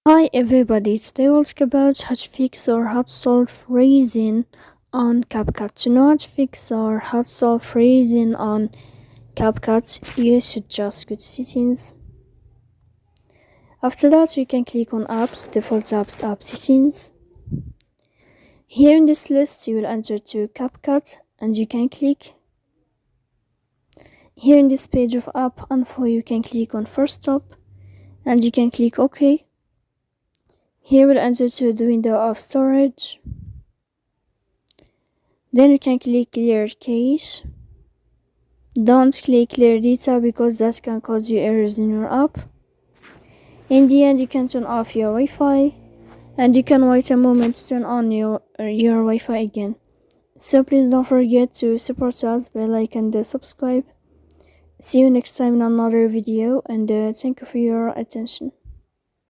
Hi everybody, today we'll talk about how to fix or how to solve freezing on CapCut. To know how to fix or how to solve freezing on CapCut, you should just go to settings. After that, you can click on apps, default apps, app settings. Here in this list, you will enter to CapCut and you can click. Here in this page of app info, you can click on first stop and you can click OK. Here we'll enter to the window of storage. Then you can click clear cache. Don't click clear data because that can cause you errors in your app. In the end, you can turn off your Wi-Fi and you can wait a moment to turn on your Wi-Fi again. So please don't forget to support us by like and subscribe. See you next time in another video and thank you for your attention.